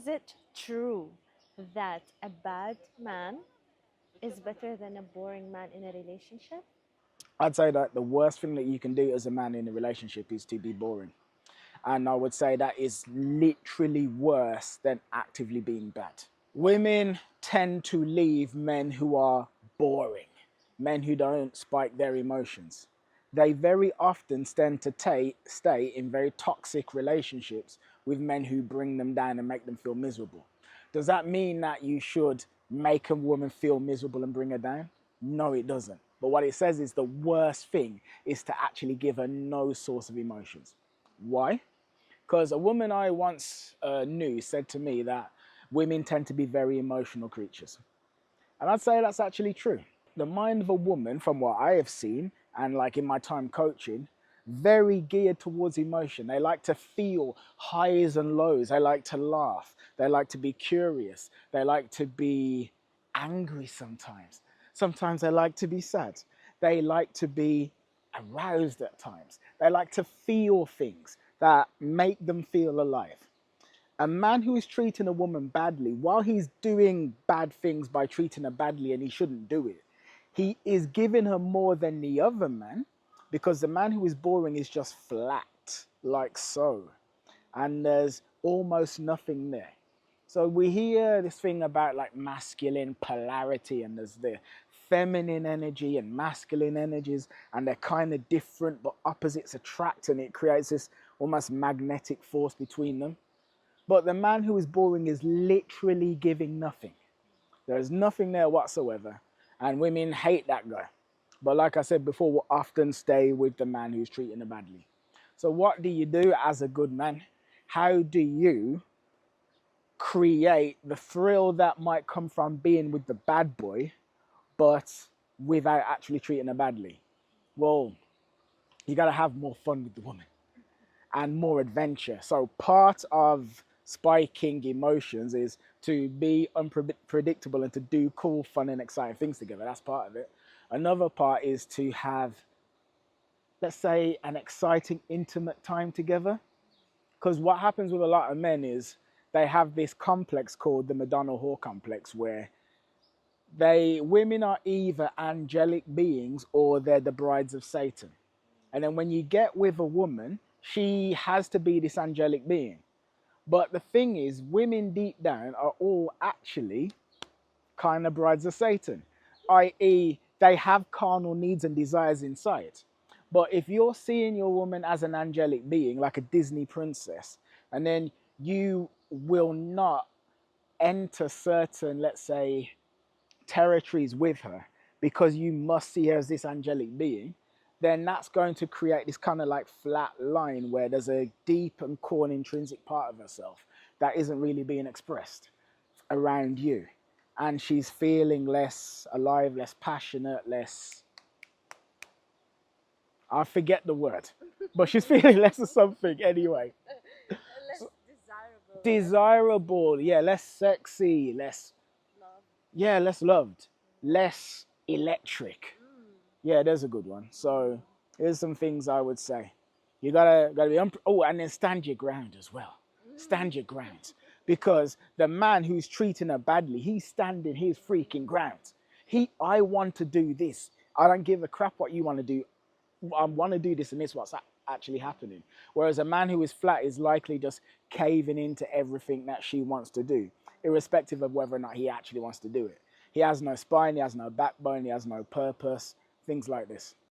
Is it true that a bad man is better than a boring man in a relationship? I'd say that the worst thing that you can do as a man in a relationship is to be boring. And I would say that is literally worse than actively being bad. Women tend to leave men who are boring, men who don't spike their emotions. They very often tend to stay in very toxic relationships with men who bring them down and make them feel miserable. Does that mean that you should make a woman feel miserable and bring her down? No, it doesn't. But what it says is the worst thing is to actually give her no source of emotions. Why? Because a woman I once knew said to me that women tend to be very emotional creatures. And I'd say that's actually true. The mind of a woman, from what I have seen, and like in my time coaching, very geared towards emotion. They like to feel highs and lows. They like to laugh. They like to be curious. They like to be angry sometimes. Sometimes they like to be sad. They like to be aroused at times. They like to feel things that make them feel alive. A man who is treating a woman badly, while he's doing bad things by treating her badly and he shouldn't do it, he is giving her more than the other man, because the man who is boring is just flat, like so. And there's almost nothing there. So we hear this thing about like masculine polarity, and there's the feminine energy and masculine energies, and they're kind of different, but opposites attract, and it creates this almost magnetic force between them. But the man who is boring is literally giving nothing. There is nothing there whatsoever. And women hate that guy. But like I said before, will often stay with the man who's treating her badly. So what do you do as a good man? How do you create the thrill that might come from being with the bad boy, but without actually treating her badly? Well, you got to have more fun with the woman and more adventure. So part of spiking emotions is to be unpredictable and to do cool, fun, and exciting things together. That's part of it. Another part is to have, let's say, an exciting, intimate time together. Because what happens with a lot of men is they have this complex called the Madonna whore complex, where women are either angelic beings or they're the brides of Satan. And then when you get with a woman, she has to be this angelic being. But the thing is, women deep down are all actually kind of brides of Satan, i.e., they have carnal needs and desires inside. But if you're seeing your woman as an angelic being, like a Disney princess, and then you will not enter certain, let's say, territories with her because you must see her as this angelic being, then that's going to create this kind of like flat line where there's a deep and core and intrinsic part of herself that isn't really being expressed around you. And she's feeling less alive, less passionate, less, I forget the word, but she's feeling less of something anyway. Less desirable, Desirable, yeah, less sexy, less, love. yeah, less loved, less electric. Yeah, there's a good one. So here's some things I would say. You gotta be oh, and then stand your ground as well. Stand your ground, because the man who's treating her badly, he's standing his freaking ground. I want to do this. I don't give a crap what you want to do. I want to do this, and this is what's actually happening. Whereas a man who is flat is likely just caving into everything that she wants to do, irrespective of whether or not he actually wants to do it. He has no spine, he has no backbone, he has no purpose, things like this.